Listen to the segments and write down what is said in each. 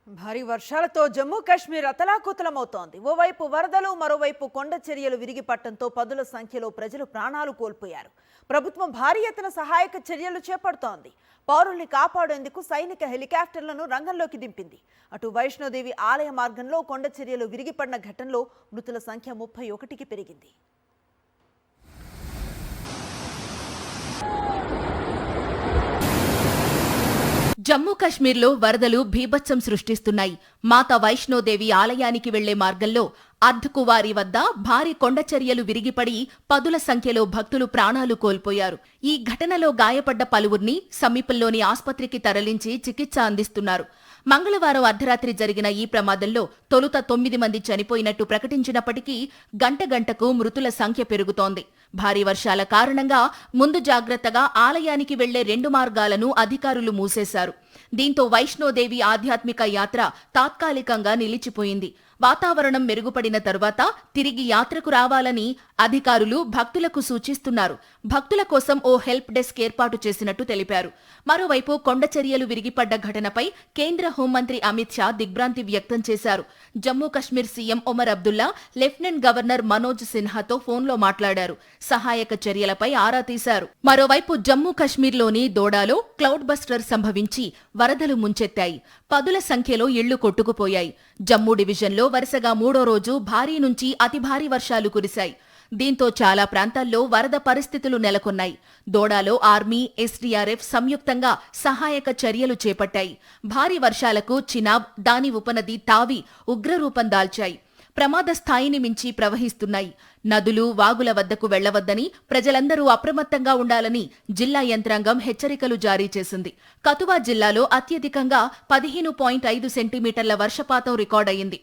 భారీ వర్షాలతో జమ్మూ కాశ్మీర్ అతలాకుతలమవుతోంది. ఓవైపు వరదలు, మరోవైపు కొండ చర్యలు విరిగిపట్టడంతో పదుల సంఖ్యలో ప్రజలు ప్రాణాలు కోల్పోయారు. ప్రభుత్వం భారీ ఎత్తున సహాయక చర్యలు చేపడుతోంది. పౌరుల్ని కాపాడేందుకు సైనిక హెలికాప్టర్లను రంగంలోకి దింపింది. అటు వైష్ణోదేవి ఆలయ మార్గంలో కొండ చర్యలు విరిగిపడిన ఘటనలో మృతుల సంఖ్య 31కి పెరిగింది. జమ్మూ కశ్మీర్లో వరదలు భీభత్సం సృష్టిస్తున్నాయి. మాతా వైష్ణోదేవి ఆలయానికి వెళ్లే మార్గంలో అర్ధకువారి వద్ద భారీ కొండచర్యలు విరిగిపడి పదుల సంఖ్యలో భక్తులు ప్రాణాలు కోల్పోయారు. ఈ ఘటనలో గాయపడ్డ పలువురిని సమీపంలోని ఆస్పత్రికి తరలించి చికిత్స అందిస్తున్నారు. మంగళవారం అర్ధరాత్రి జరిగిన ఈ ప్రమాదంలో తొలుత 9 మంది చనిపోయినట్టు ప్రకటించినప్పటికీ గంటకు మృతుల సంఖ్య పెరుగుతోంది. భారీ వర్షాల కారణంగా ముందు జాగ్రత్తగా ఆలయానికి వెళ్లే 2 మార్గాలను అధికారులు మూసేశారు. దీంతో వైష్ణోదేవి ఆధ్యాత్మిక యాత్ర తాత్కాలికంగా నిలిచిపోయింది. వాతావరణం మెరుగుపడిన తరువాత తిరిగి యాత్రకు రావాలని అధికారులు భక్తులకు సూచిస్తున్నారు. భక్తుల కోసం ఓ హెల్ప్ డెస్క్ ఏర్పాటు చేసినట్టు తెలిపారు. మరోవైపు కొండచర్యలు విరిగిపడ్డ ఘటనపై కేంద్ర హోంమంత్రి అమిత్ షా దిగ్భ్రాంతి వ్యక్తం చేశారు. Jammu Kashmir CM Omar Abdullah lieutenant governor Manoj సిన్హాతో ఫోన్లో మాట్లాడారు. సహాయక చర్యలపై ఆరా తీశారు. మరోవైపు జమ్మూ కశ్మీర్లోని దోడాలో క్లౌడ్ బస్టర్ సంభవించి వరదలు ముంచెత్తాయి. పదుల సంఖ్యలో ఇళ్లు కొట్టుకుపోయాయి. జమ్మూ డివిజన్లో వరుసగా 3వ రోజు భారీ నుంచి అతి భారీ వర్షాలు కురిశాయి. దీంతో చాలా ప్రాంతాల్లో వరద పరిస్థితులు నెలకొన్నాయి. దోడాలో ఆర్మీ, ఎస్డీఆర్ఎఫ్ సంయుక్తంగా సహాయక చర్యలు చేపట్టాయి. భారీ వర్షాలకు చినాబ్, దాని ఉపనది తావి ఉగ్రరూపం దాల్చాయి. ప్రమాద స్థాయిని మించి ప్రవహిస్తున్నాయి. నదులు, వాగుల వద్దకు వెళ్లవద్దని, ప్రజలందరూ అప్రమత్తంగా ఉండాలని జిల్లా యంత్రాంగం హెచ్చరికలు జారీ చేసింది. కతువా జిల్లాలో అత్యధికంగా 15.5 సెంటీమీటర్ల వర్షపాతం రికార్డయింది.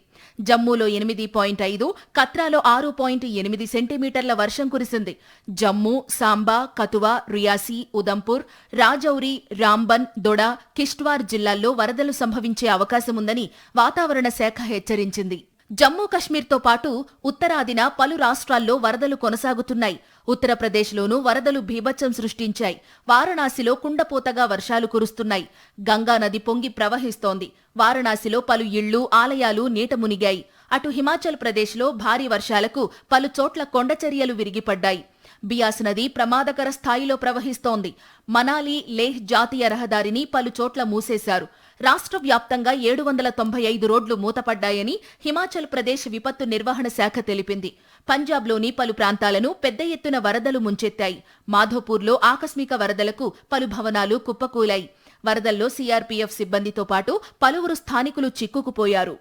జమ్మూలో 8.5, కత్రాలో 6.8 సెంటీమీటర్ల వర్షం కురిసింది. జమ్మూ, సాంబా, కతువా, రియాసీ, ఉదంపూర్, రాజౌరి, రాంబన్, దొడ, కిష్ట్వార్ జిల్లాల్లో వరదలు సంభవించే అవకాశముందని వాతావరణ శాఖ హెచ్చరించింది. జమ్మూ కశ్మీర్తో పాటు ఉత్తరాదిన పలు రాష్ట్రాల్లో వరదలు కొనసాగుతున్నాయి. ఉత్తరప్రదేశ్లోనూ వరదలు భీభత్సం సృష్టించాయి. వారణాసిలో కుండపోతగా వర్షాలు కురుస్తున్నాయి. గంగానది పొంగి ప్రవహిస్తోంది. వారణాసిలో పలు ఇళ్లు, ఆలయాలు నీట మునిగాయి. అటు హిమాచల్ ప్రదేశ్లో భారీ వర్షాలకు పలు చోట్ల కొండచర్యలు విరిగిపడ్డాయి. బియాస్ నది ప్రమాదకర స్థాయిలో ప్రవహిస్తోంది. మనాలి, లేహ్ జాతీయ రహదారిని పలు చోట్ల మూసేశారు. రాష్ట్ర వ్యాప్తంగా 795 రోడ్లు మూతపడ్డాయని హిమాచల్ ప్రదేశ్ విపత్తు నిర్వహణ శాఖ తెలిపింది. పంజాబ్లోని పలు ప్రాంతాలను పెద్ద ఎత్తున వరదలు ముంచెత్తాయి. మాధోపూర్లో ఆకస్మిక వరదలకు పలు భవనాలు కుప్పకూలాయి. వరదల్లో సీఆర్పీఎఫ్ సిబ్బందితో పాటు పలువురు స్థానికులు చిక్కుకుపోయారు.